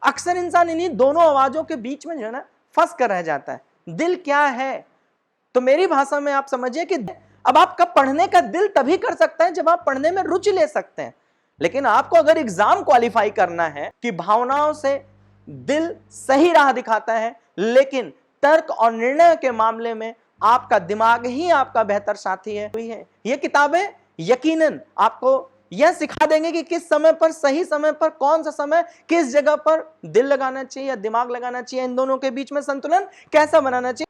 अक्सर इंसान इन्हीं दोनों आवाजों के बीच में जो है ना फंस कर रह जाता है। दिल क्या है? तो मेरी भाषा में आप समझिए कि अब आपका पढ़ने का दिल तभी कर सकता है जब आप पढ़ने में रुचि ले सकते हैं। लेकिन आपको अगर एग्जाम क्वालिफाई करना है कि भावनाओं से दिल सही राह दिखाता है, लेकिन तर्क और निर्णय के मामले में आपका दिमाग ही आपका बेहतर साथी है। ये किताबें यकीनन आपको यह सिखा देंगे कि किस समय पर, सही समय पर, कौन सा समय, किस जगह पर दिल लगाना चाहिए या दिमाग लगाना चाहिए, इन दोनों के बीच में संतुलन कैसा बनाना चाहिए।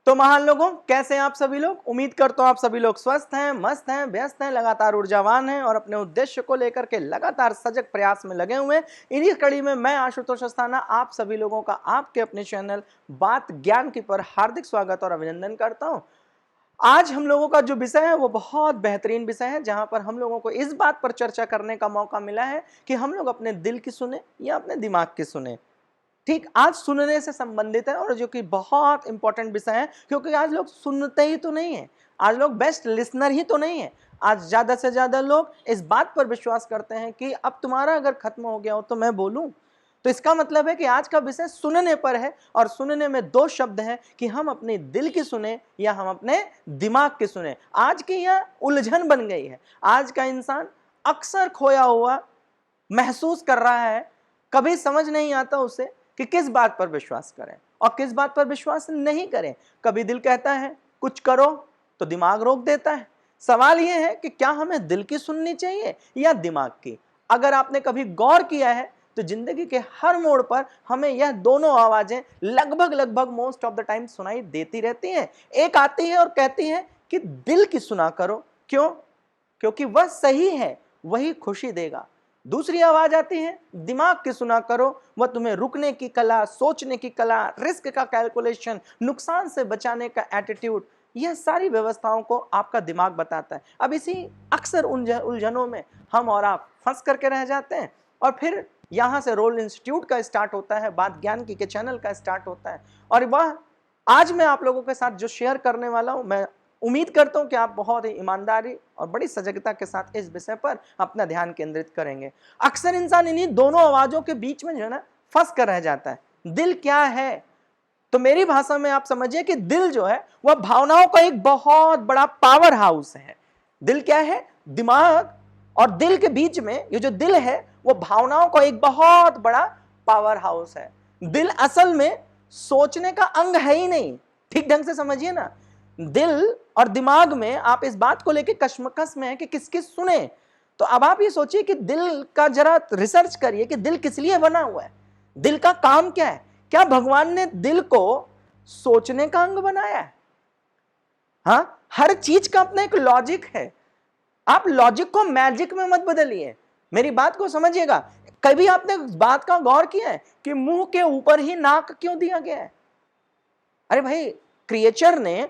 तो महान लोगों, कैसे हैं आप सभी लोग? उम्मीद करता हूं आप सभी लोग स्वस्थ हैं, मस्त हैं, व्यस्त हैं, लगातार ऊर्जावान हैं और अपने उद्देश्य को लेकर के लगातार सजग प्रयास में लगे हुए हैं। इन्हीं कड़ी में मैं आशुतोष अस्थाना आप सभी लोगों का आपके अपने चैनल बात ज्ञान की पर हार्दिक स्वागत और अभिनंदन करता हूं। आज हम लोगों का जो विषय है वो बहुत बेहतरीन विषय है, जहां पर हम लोगों को इस बात पर चर्चा करने का मौका मिला है कि हम लोग अपने दिल की सुने या अपने दिमाग की सुने। ठीक, आज सुनने से संबंधित है और जो कि बहुत इंपॉर्टेंट विषय है, क्योंकि आज लोग सुनते ही तो नहीं है, आज लोग बेस्ट लिसनर ही तो नहीं है। आज ज्यादा से ज्यादा लोग इस बात पर विश्वास करते हैं कि अब तुम्हारा अगर खत्म हो गया हो तो मैं बोलूं। तो इसका मतलब है कि आज का विषय सुनने पर है, और सुनने में दो शब्द हैं कि हम अपने दिल की सुने या हम अपने दिमाग की सुने। आज की यह उलझन बन गई है। आज का इंसान अक्सर खोया हुआ महसूस कर रहा है, कभी समझ नहीं आता उसे कि किस बात पर विश्वास करें और किस बात पर विश्वास नहीं करें। कभी दिल कहता है कुछ करो तो दिमाग रोक देता है। सवाल यह है कि क्या हमें दिल की सुननी चाहिए या दिमाग की? अगर आपने कभी गौर किया है तो जिंदगी के हर मोड़ पर हमें यह दोनों आवाजें लगभग मोस्ट ऑफ द टाइम सुनाई देती रहती हैं। एक आती है और कहती है कि दिल की सुना करो। क्यों? क्योंकि वह सही है, वही खुशी देगा। दूसरी आवाज आती है दिमाग की सुना करो, वह तुम्हें रुकने की कला, सोचने की कला, रिस्क का कैलकुलेशन, नुकसान से बचाने का एटीट्यूड, यह सारी व्यवस्थाओं को आपका दिमाग बताता है। अब इसी अक्सर उलझनों में हम और आप फंस करके रह जाते हैं, और फिर यहां से रोल इंस्टीट्यूट का स्टार्ट होता है, बात ज्ञान की के चैनल का स्टार्ट होता है। और वह आज मैं आप लोगों के साथ जो शेयर करने वाला हूं, मैं उम्मीद करता हूं कि आप बहुत ही ईमानदारी और बड़ी सजगता के साथ इस विषय पर अपना ध्यान केंद्रित करेंगे। अक्सर इंसान इन्हीं दोनों आवाजों के बीच में जो है ना फंस कर रह जाता है। दिल क्या है? तो मेरी भाषा में आप समझिए कि दिल जो है वह भावनाओं का एक बहुत बड़ा पावर हाउस है। दिल क्या है? दिमाग और दिल के बीच में ये जो दिल है वो भावनाओं का एक बहुत बड़ा पावर हाउस है। दिल असल में सोचने का अंग है ही नहीं। ठीक ढंग से समझिए ना, दिल और दिमाग में आप इस बात को लेकर कश्मकश में है कि किसकी सुने। तो अब आप ये सोचिए कि दिल का जरा रिसर्च करिए कि दिल किस लिए बना हुआ है, दिल का काम क्या है। क्या भगवान ने दिल को सोचने का अंग बनाया है? हाँ, हर चीज का अपना एक लॉजिक है। आप लॉजिक को मैजिक में मत बदलिए, मेरी बात को समझिएगा। कभी आपने इस बात का गौर किया है कि मुंह के ऊपर ही नाक क्यों दिया गया है? अरे भाई, क्रिएचर ने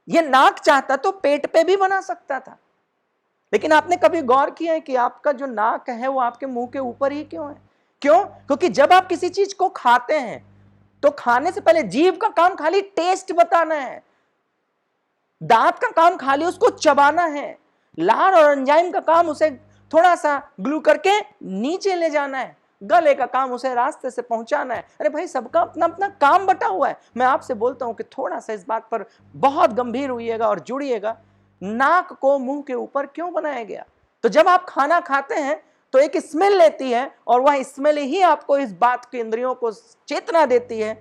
ये नाक चाहता तो पेट पे भी बना सकता था, लेकिन आपने कभी गौर किया है कि आपका जो नाक है वो आपके मुंह के ऊपर ही क्यों है? क्यों? क्योंकि जब आप किसी चीज को खाते हैं तो खाने से पहले जीभ का काम खाली टेस्ट बताना है, दांत का काम खाली उसको चबाना है, लार और एंजाइम का काम उसे थोड़ा सा ग्लू करके नीचे ले जाना है, गले का काम उसे रास्ते से पहुंचाना है। अरे भाई, सबका अपना अपना काम बटा हुआ है। मैं आपसे बोलता हूं कि थोड़ा सा इस बात पर बहुत गंभीर होइएगा और जुड़िएगा। नाक को मुंह के ऊपर क्यों बनाया गया? तो जब आप खाना खाते हैं तो एक स्मेल लेती है, और वह स्मेल ही आपको इस बात की इंद्रियों को चेतना देती है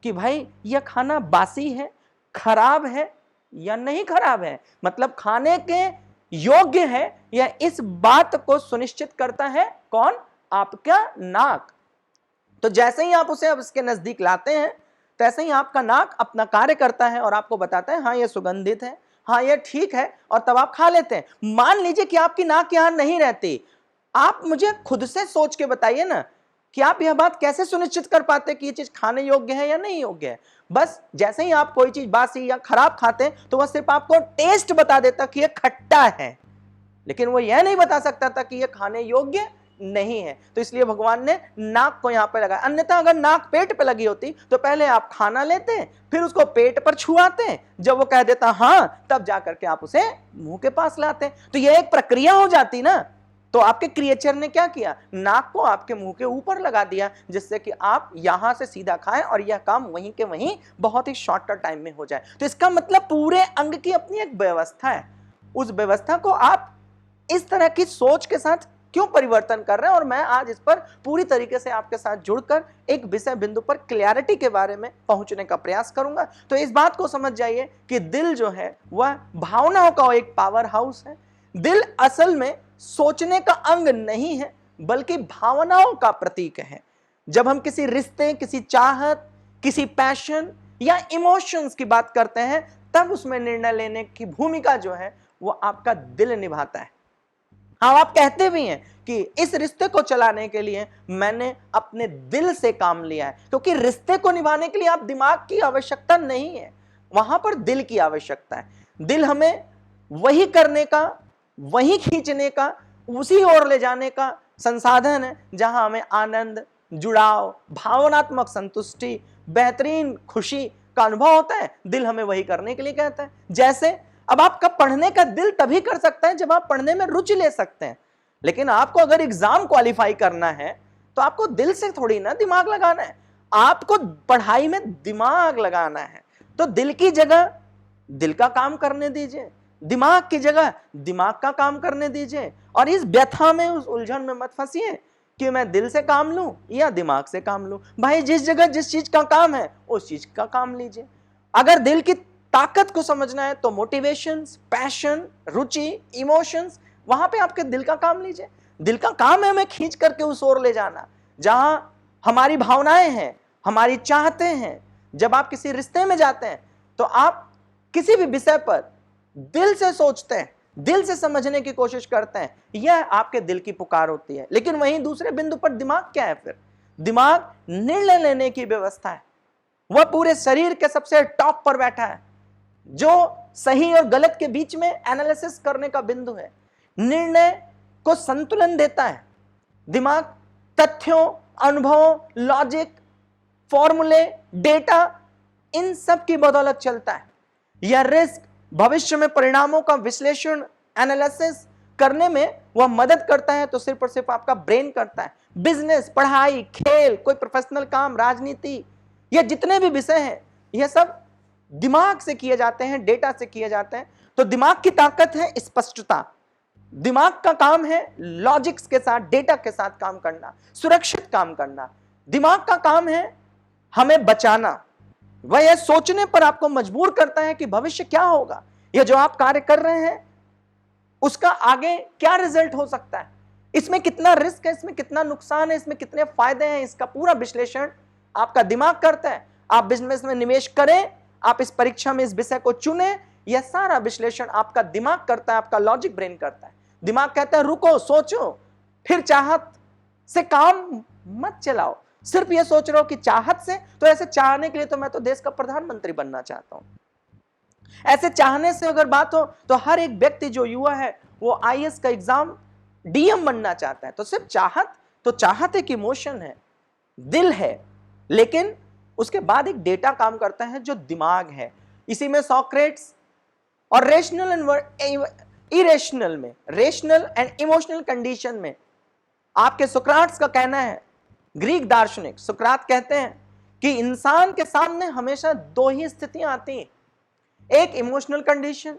कि भाई यह खाना बासी है, खराब है या नहीं खराब है, मतलब खाने के योग्य है या, इस बात को सुनिश्चित करता है कौन? आपका नाक। तो जैसे ही आप उसे अब इसके नजदीक लाते हैं तैसे ही आपका नाक अपना कार्य करता है और आपको बताता है हाँ ये सुगंधित है, हाँ ये ठीक है, और तब आप खा लेते हैं। मान लीजिए कि आपकी नाक यहां नहीं रहती, आप मुझे खुद से सोच के बताइए ना कि आप यह बात कैसे सुनिश्चित कर पाते कि ये चीज खाने योग्य है या नहीं योग्य है। बस जैसे ही आप कोई चीज बासी या खराब खाते हैं तो वह सिर्फ आपको टेस्ट बता देता कि यह खट्टा है, लेकिन वो यह नहीं बता सकता था कि यह खाने योग्य नहीं है। तो इसलिए भगवान ने नाक को यहां पे लगाया। अन्यथा अगर नाक पेट पे लगी होती तो पहले आप खाना लेते हैं, फिर उसको पेट पर छुआते हैं, जब वो कह देता हां, तब जाकर के आप उसे मुंह के पास लाते हैं। तो यह एक प्रक्रिया हो जाती ना। तो आपके क्रिएचर ने क्या किया, नाक को आपके मुंह के ऊपर लगा दिया, जिससे कि आप यहां से सीधा खाएं और यह काम वहीं के वहीं बहुत ही शॉर्टर टाइम में हो जाए। तो इसका मतलब पूरे अंग की अपनी एक व्यवस्था है, उस व्यवस्था को आप इस तरह की सोच के साथ क्यों परिवर्तन कर रहे हैं। और मैं आज इस पर पूरी तरीके से आपके साथ जुड़कर एक विषय बिंदु पर क्लैरिटी के बारे में पहुंचने का प्रयास करूंगा। तो इस बात को समझ जाइए कि दिल जो है वह भावनाओं का एक पावर हाउस है। दिल असल में सोचने का अंग नहीं है, बल्कि भावनाओं का प्रतीक है। जब हम किसी रिश्ते, किसी चाहत, किसी पैशन या इमोशंस की बात करते हैं, तब उसमें निर्णय लेने की भूमिका जो है वो आपका दिल निभाता है। हाँ, आप कहते भी हैं कि इस रिश्ते को चलाने के लिए मैंने अपने दिल से काम लिया है, क्योंकि रिश्ते को निभाने के लिए आप दिमाग की आवश्यकता नहीं है, वहां पर दिल की आवश्यकता है। दिल हमें वही करने का, वही खींचने का, उसी ओर ले जाने का संसाधन है जहां हमें आनंद, जुड़ाव, भावनात्मक संतुष्टि, बेहतरीन खुशी का अनुभव होता है। दिल हमें वही करने के लिए कहता है। जैसे अब आपका पढ़ने का दिल तभी कर सकता है जब आप पढ़ने में रुचि ले सकते हैं, लेकिन आपको अगर एग्जाम क्वालिफाई करना है तो आपको दिल से थोड़ी ना दिमाग लगाना है, आपको पढ़ाई में दिमाग लगाना है। तो दिल की जगह दिल का काम करने दीजिए, दिमाग की जगह दिमाग का काम करने दीजिए, और इस व्यथा में, उस उलझन में मत फंसिए कि मैं दिल से काम लूं या दिमाग से काम लूं। भाई, जिस जगह जिस चीज का काम है उस चीज का काम लीजिए। अगर दिल की ताकत को समझना है तो मोटिवेशंस, पैशन, रुचि, इमोशंस, वहां पे आपके दिल का काम लीजिए। दिल का काम है हमें खींच करके उस ओर ले जाना जहां हमारी भावनाएं हैं, हमारी चाहते हैं। जब आप किसी रिश्ते में जाते हैं तो आप किसी भी विषय पर दिल से सोचते हैं, दिल से समझने की कोशिश करते हैं, यह आपके दिल की पुकार होती है। लेकिन वहीं दूसरे बिंदु पर दिमाग क्या है? फिर दिमाग निर्णय लेने की व्यवस्था है, वह पूरे शरीर के सबसे टॉप पर बैठा है, जो सही और गलत के बीच में एनालिसिस करने का बिंदु है, निर्णय को संतुलन देता है। दिमाग तथ्यों, अनुभवों, लॉजिक, फॉर्मूले, डेटा, इन सब की बदौलत चलता है। यह रिस्क, भविष्य में परिणामों का विश्लेषण, एनालिसिस करने में वह मदद करता है, तो सिर्फ और सिर्फ आपका ब्रेन करता है। बिजनेस, पढ़ाई, खेल, कोई प्रोफेशनल काम, राजनीति, ये जितने भी विषय हैं, यह सब दिमाग से किए जाते हैं, डेटा से किए जाते हैं। तो दिमाग की ताकत है स्पष्टता, दिमाग का काम है लॉजिक्स के साथ, डेटा के साथ काम करना, सुरक्षित काम करना। दिमाग का काम है हमें बचाना, वह यह सोचने पर आपको मजबूर करता है कि भविष्य क्या होगा, यह जो आप कार्य कर रहे हैं उसका आगे क्या रिजल्ट हो सकता है, इसमें कितना रिस्क है, इसमें कितना नुकसान है, इसमें कितने फायदे हैं, इसका पूरा विश्लेषण आपका दिमाग करता है। आप बिजनेस में निवेश करें, आप इस परीक्षा में इस विषय को चुने, यह सारा विश्लेषण आपका दिमाग करता है, आपका लॉजिक ब्रेन करता है। दिमाग कहता है रुको, सोचो, फिर चाहत से काम मत चलाओ। सिर्फ यह सोच रहे हो कि चाहत से, तो ऐसे चाहने के लिए तो मैं तो देश का प्रधानमंत्री बनना चाहता हूं। ऐसे चाहने से अगर बात हो तो हर एक व्यक्ति जो युवा है वो आईएएस का एग्जाम डीएम बनना चाहता है। तो सिर्फ चाहत, तो चाहत एक इमोशन है, दिल है, लेकिन उसके बाद एक डेटा काम करता है जो दिमाग है। इसी में सॉक्रेट्स और रेशनल एंड इरेशनल में, रेशनल एंड इमोशनल कंडीशन में आपके सुकराट्स का कहना है, ग्रीक दार्शनिक सुकरात कहते हैं कि इंसान के सामने हमेशा दो ही स्थितियां आती हैं। एक इमोशनल कंडीशन,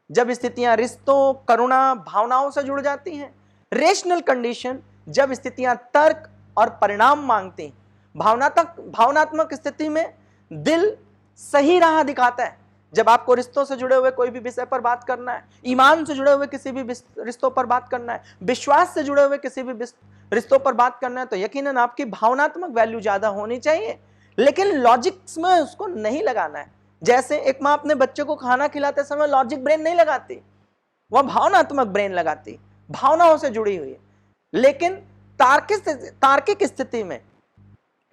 जब स्थितियां रिश्तों, करुणा, भावनाओं से जुड़ जाती हैं। रेशनल कंडीशन, जब स्थितियां तर्क और परिणाम मांगती हैं। भावनात्मक स्थिति में दिल सही राह दिखाता है। जब आपको रिश्तों से जुड़े हुए कोई भी विषय पर बात करना है, ईमान से जुड़े हुए किसी भी रिश्तों पर बात करना है, विश्वास से जुड़े हुए किसी भी रिश्तों पर बात करना है, तो यकीनन आपकी भावनात्मक वैल्यू ज्यादा होनी चाहिए, लेकिन लॉजिक्स में उसको नहीं लगाना है। जैसे एक माँ अपने बच्चे को खाना खिलाते समय लॉजिक ब्रेन नहीं लगाती, वह भावनात्मक ब्रेन लगाती, भावनाओं से जुड़ी हुई है। लेकिन तार्किक स्थिति में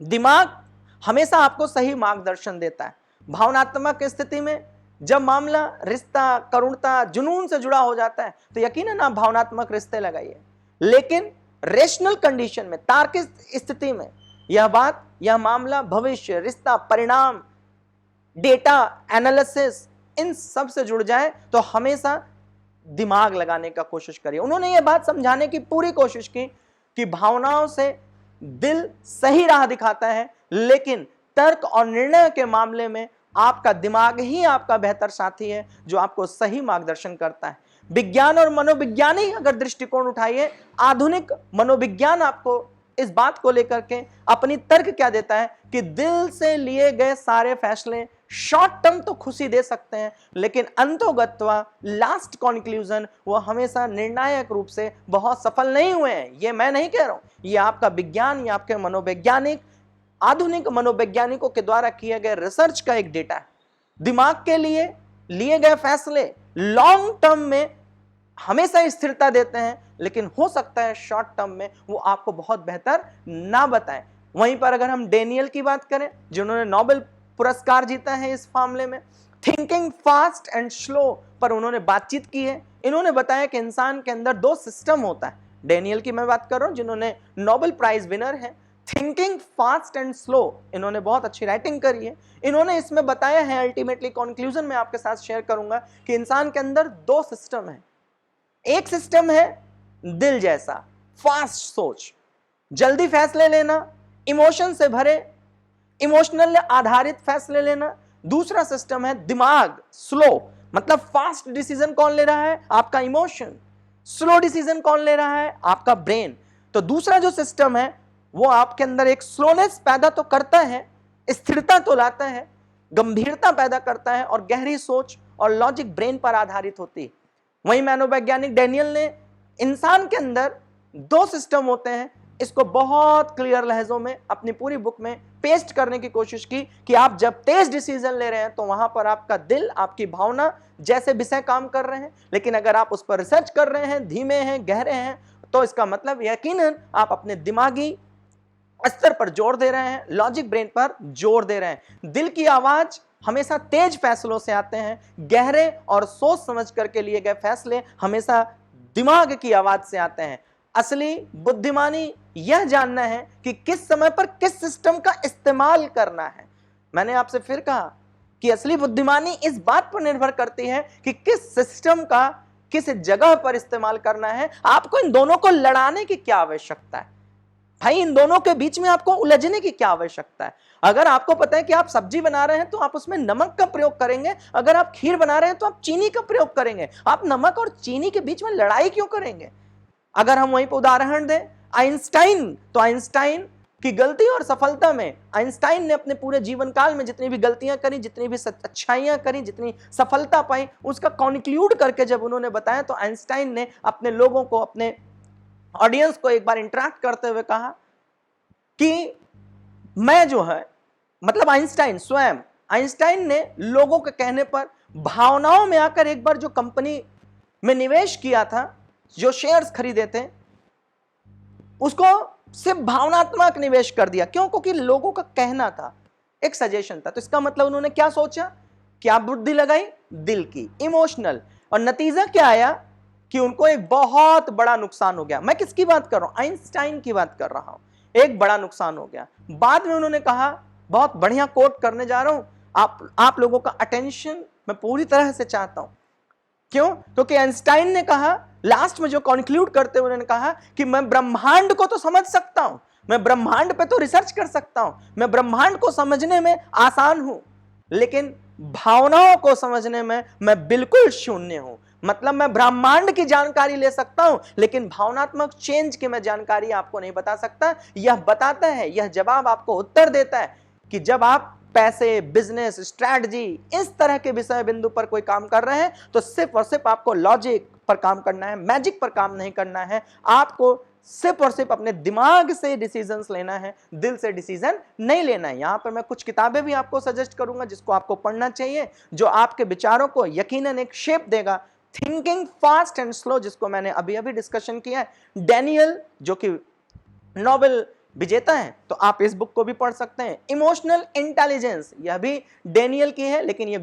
दिमाग हमेशा आपको सही मार्गदर्शन देता है। भावनात्मक स्थिति में जब मामला रिश्ता, करुणता, जुनून से जुड़ा हो जाता है तो यकीनन आप भावनात्मक रिश्ते लगाइए। लेकिन रेशनल कंडीशन में, तार्किक स्थिति में यह मामला भविष्य, रिश्ता, परिणाम, डेटा, एनालिसिस, इन सब से जुड़ जाए तो हमेशा दिमाग लगाने का कोशिश करिए। उन्होंने ये बात समझाने की पूरी कोशिश की कि भावनाओं से दिल सही राह दिखाता है, लेकिन तर्क और निर्णय के मामले में आपका दिमाग ही आपका बेहतर साथी है जो आपको सही मार्गदर्शन करता है। विज्ञान और मनोविज्ञानी अगर दृष्टिकोण उठाइए, आधुनिक मनोविज्ञान आपको इस बात को लेकर के अपनी तर्क क्या देता है कि दिल से लिए गए सारे फैसले शॉर्ट टर्म तो खुशी दे सकते हैं, लेकिन अंतोगत्वा लास्ट कंक्लूजन वो हमेशा निर्णायक रूप से बहुत सफल नहीं हुए हैं। ये मैं नहीं कह रहा हूं, ये आपका विज्ञान या आपके मनोवैज्ञानिक, आधुनिक मनोवैज्ञानिकों के द्वारा किए गए रिसर्च का एक डेटा है। दिमाग के लिए गए फैसले लॉन्ग टर्म में हमेशा स्थिरता देते हैं, लेकिन हो सकता है शॉर्ट टर्म में वो आपको बहुत बेहतर ना बताएं। वहीं पर अगर हम डेनियल की बात करें, जिन्होंने नोबेल पुरस्कार जीता है इस मामले में, थिंकिंग फास्ट एंड स्लो पर उन्होंने बातचीत की है। इन्होंने बताया कि इंसान के अंदर दो सिस्टम होता है। डेनियल की मैं बात कर रहा हूं जिन्होंने नोबेल प्राइज विनर है। थिंकिंग फास्ट एंड स्लो, इन्होंने बहुत अच्छी राइटिंग करी है। इन्होंने इसमें बताया है, अल्टीमेटली कंक्लूजन में आपके साथ शेयर करूंगा कि इंसान के अंदर दो सिस्टम है। एक सिस्टम है दिल जैसा, फास्ट सोच, जल्दी फैसले लेना, इमोशन से भरे, इमोशनल आधारित फैसले लेना। दूसरा सिस्टम है दिमाग, स्लो, मतलब फास्ट डिसीजन कौन ले रहा है? आपका इमोशन। स्लो डिसीजन कौन ले रहा है? आपका ब्रेन। तो दूसरा जो सिस्टम है वो आपके अंदर एक स्लोनेस पैदा तो करता है, स्थिरता तो लाता है, गंभीरता पैदा करता है और गहरी सोच और लॉजिक ब्रेन पर आधारित होती है। वहीं मनोवैज्ञानिक डेनियल ने इंसान के अंदर दो सिस्टम होते हैं, इसको बहुत क्लियर लहजों में अपनी पूरी बुक में पेस्ट करने की कोशिश की कि आप जब तेज डिसीजन ले रहे हैं तो वहां पर आपका दिल, आपकी भावना जैसे विषय काम कर रहे हैं, लेकिन अगर आप उस पर रिसर्च कर रहे हैं, धीमे हैं, गहरे हैं, तो इसका मतलब यकीनन आप अपने दिमागी स्तर पर जोर दे रहे हैं, लॉजिक ब्रेन पर जोर दे रहे हैं। दिल की आवाज हमेशा तेज फैसलों से आते हैं, गहरे और सोच समझ करके लिए गए फैसले हमेशा दिमाग की आवाज से आते हैं। असली बुद्धिमानी यह जानना है कि किस समय पर किस सिस्टम का इस्तेमाल करना है। मैंने आपसे फिर कहा कि असली बुद्धिमानी इस बात पर निर्भर करती है कि किस सिस्टम का किस जगह पर इस्तेमाल करना है। आपको इन दोनों को लड़ाने की क्या आवश्यकता है भाई? इन दोनों के बीच में आपको उलझने की क्या आवश्यकता है? अगर आपको पता है कि आप सब्जी बना रहे हैं तो आप उसमें नमक का प्रयोग करेंगे, अगर आप खीर बना रहे हैं तो आप चीनी का प्रयोग करेंगे। आप नमक और चीनी के बीच में लड़ाई क्यों करेंगे? अगर हम वहीं पर उदाहरण दें आइंस्टाइन, तो आइंस्टाइन की गलती और सफलता में आइंस्टाइन ने अपने पूरे जीवन काल में जितनी भी गलतियां करी, जितनी भी अच्छाइयां करी, जितनी सफलता पाई, उसका कॉन्क्लूड करके जब उन्होंने बताया तो आइंस्टाइन ने अपने लोगों को, अपने ऑडियंस को एक बार इंटरेक्ट करते हुए कहा कि मैं जो है, मतलब आइंस्टाइन स्वयं, आइंस्टाइन ने लोगों के कहने पर भावनाओं में आकर एक बार जो कंपनी में निवेश किया था, जो शेयर्स खरीदे थे, उसको सिर्फ भावनात्मक निवेश कर दिया। क्यों? क्योंकि लोगों का कहना था, एक सजेशन था। तो इसका मतलब उन्होंने क्या सोचा? क्या बुद्धि लगाई? दिल की, इमोशनल। और नतीजा क्या आया कि उनको एक बहुत बड़ा नुकसान हो गया। मैं किसकी बात कर रहा हूं? आइंस्टाइन की बात कर रहा हूं। एक बड़ा नुकसान हो गया। बाद में उन्होंने कहा, बहुत बढ़िया कोट करने जा रहा हूं, आप लोगों का अटेंशन मैं पूरी तरह से चाहता हूं। क्यों? क्योंकि आइंस्टाइन ने कहा, लास्ट में जो कंक्लूड करते हुए उन्होंने कहा कि मैं ब्रह्मांड को तो समझ सकता हूं, मैं ब्रह्मांड पे तो रिसर्च कर सकता हूं, मैं ब्रह्मांड को समझने में आसान हूं, लेकिन भावनाओं को समझने में मैं बिल्कुल शून्य हूं। मतलब मैं ब्रह्मांड की जानकारी ले सकता हूं, लेकिन भावनात्मक चेंज की मैं जानकारी आपको नहीं बता सकता। यह बताता है, यह जवाब आपको उत्तर देता है कि जब आप पैसे, बिजनेस, स्ट्रैटेजी, इस तरह के विषय बिंदु पर कोई काम कर रहे हैं तो सिर्फ और सिर्फ आपको लॉजिक पर काम करना है, मैजिक पर काम नहीं करना है। आपको सिर्फ और सिर्फ अपने दिमाग से डिसीजंस लेना है, दिल से डिसीजन नहीं लेना है। यहां पर मैं कुछ किताबें भी आपको सजेस्ट करूंगा जिसको आपको पढ़ना चाहिए, जो आपके विचारों को यकीनन एक शेप देगा। थिंकिंग फास्ट एंड स्लो, जिसको मैंने अभी अभी डिस्कशन किया है, डेनियल जो कि नोबेल विजेता है, तो आप इस बुक को भी पढ़ सकते हैं। इमोशनल इंटेलिजेंस, यह भी डेनियल की है, लेकिन यह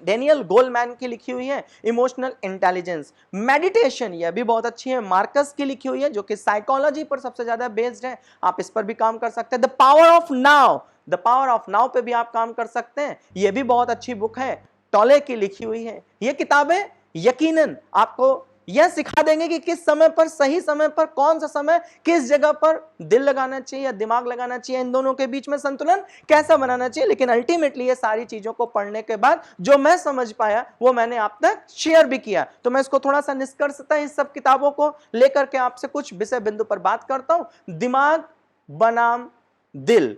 डेनियल गोलमैन की लिखी हुई है, इमोशनल इंटेलिजेंस। मेडिटेशन, यह भी बहुत अच्छी है, मार्कस की लिखी हुई है, जो कि साइकोलॉजी पर सबसे ज्यादा बेस्ड है। आप इस पर भी काम कर सकते हैं। The power of now, the power of now पे भी आप काम कर सकते हैं, यह भी बहुत अच्छी बुक है, टॉले की लिखी हुई है। ये किताबें यकीनन आपको यह सिखा देंगे कि किस समय पर, सही समय पर, कौन सा समय, किस जगह पर दिल लगाना चाहिए या दिमाग लगाना चाहिए, इन दोनों के बीच में संतुलन कैसा बनाना चाहिए। लेकिन अल्टीमेटली ये सारी चीजों को पढ़ने के बाद जो मैं समझ पाया वो मैंने आप तक शेयर भी किया। तो मैं इसको थोड़ा सा निष्कर्षतः इस सब किताबों को लेकर के आपसे कुछ विषय बिंदु पर बात करता हूं। दिमाग बनाम दिल,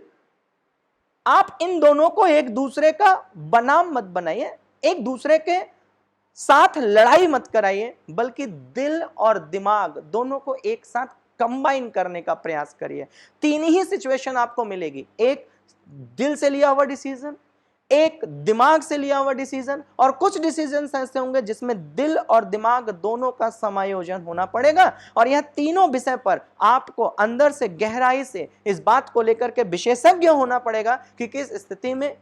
आप इन दोनों को एक दूसरे का बनाम मत बनाइए, एक दूसरे के साथ लड़ाई मत कराइए, बल्कि दिल और दिमाग दोनों को एक साथ कंबाइन करने का प्रयास करिए। तीन ही सिचुएशन आपको मिलेगी, एक दिल से लिया हुआ डिसीजन, एक दिमाग से लिया हुआ डिसीजन, और कुछ डिसीजन ऐसे होंगे जिसमें दिल और दिमाग दोनों का समायोजन होना पड़ेगा। और यह तीनों विषय पर आपको अंदर से गहराई से इस बात को लेकर के विशेषज्ञ होना पड़ेगा कि किस स्थिति में,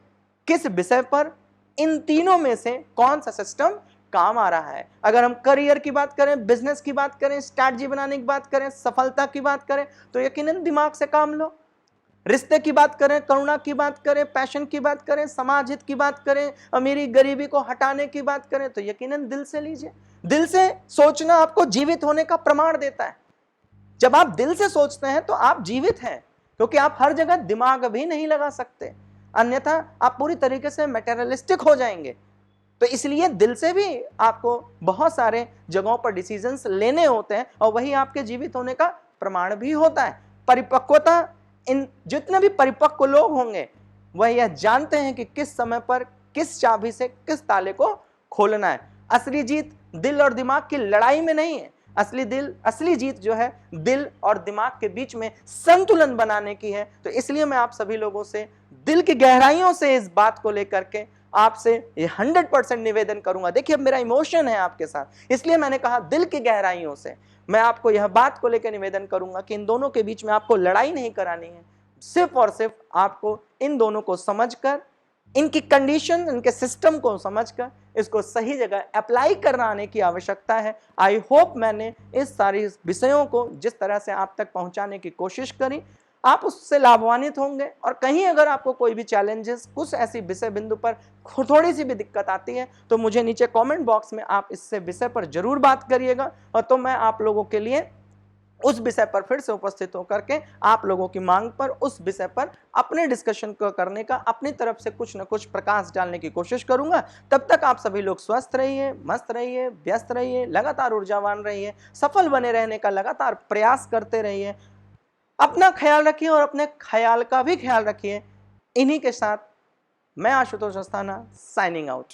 किस विषय पर, इन तीनों में से कौन सा सिस्टम काम आ रहा है। अगर हम करियर की बात करें, बिजनेस की बात करें, स्ट्रैटेजी बनाने की बात करें, सफलता की बात करें, तो यकीनन दिमाग से काम लो। रिश्ते की बात करें, करुणा की बात करें, पैशन की बात करें, समाज हित की बात करें, अमीरी गरीबी को हटाने की बात करें, तो यकीनन दिल से लीजिए। दिल से सोचना आपको जीवित होने का प्रमाण देता है। जब आप दिल से सोचते हैं तो आप जीवित हैं, क्योंकि आप हर जगह दिमाग भी नहीं लगा सकते, अन्यथा आप पूरी तरीके से मटेरियलिस्टिक हो जाएंगे। तो इसलिए दिल से भी आपको बहुत सारे जगहों पर डिसीजंस लेने होते हैं, और वही आपके जीवित होने का प्रमाण भी होता है। परिपक्वता, इन जितने भी परिपक्व लोग होंगे वह यह जानते हैं कि किस समय पर किस चाबी से किस ताले को खोलना है। असली जीत दिल और दिमाग की लड़ाई में नहीं है, असली जीत जो है दिल और दिमाग के बीच में संतुलन बनाने की है। तो इसलिए मैं आप सभी लोगों से दिल की गहराइयों से इस बात को लेकर के आपसे ये 100% निवेदन करूंगा। देखिए, अब मेरा इमोशन है आपके साथ, इसलिए मैंने कहा दिल की गहराइयों से मैं आपको यह बात को लेकर निवेदन करूंगा कि इन दोनों के बीच में आपको लड़ाई नहीं करानी है। सिर्फ और सिर्फ आपको इन दोनों को समझकर, इनकी कंडीशन, इनके सिस्टम को समझकर इसको सही जगह अप्लाई कराने की आवश्यकता है। आई होप मैंने इस सारी विषयों को जिस तरह से आप तक पहुंचाने की कोशिश करी, आप उससे लाभान्वित होंगे। और कहीं अगर आपको कोई भी चैलेंजेस, कुछ ऐसी विषय बिंदु पर थोड़ी सी भी दिक्कत आती है, तो मुझे नीचे कमेंट बॉक्स में आप इससे विषय पर जरूर बात करिएगा, और तो मैं आप लोगों के लिए उस विषय पर फिर से उपस्थित होकर के आप लोगों की मांग पर उस विषय पर अपने डिस्कशन को करने का, अपनी तरफ से कुछ न कुछ प्रकाश डालने की कोशिश करूंगा। तब तक आप सभी लोग स्वस्थ रहिए, मस्त रहिए, व्यस्त रहिए, लगातार ऊर्जावान रहिए, सफल बने रहने का लगातार प्रयास करते रहिए। अपना ख्याल रखिए और अपने ख्याल का भी ख्याल रखिए। इन्हीं के साथ मैं आशुतोष अस्थाना साइनिंग आउट।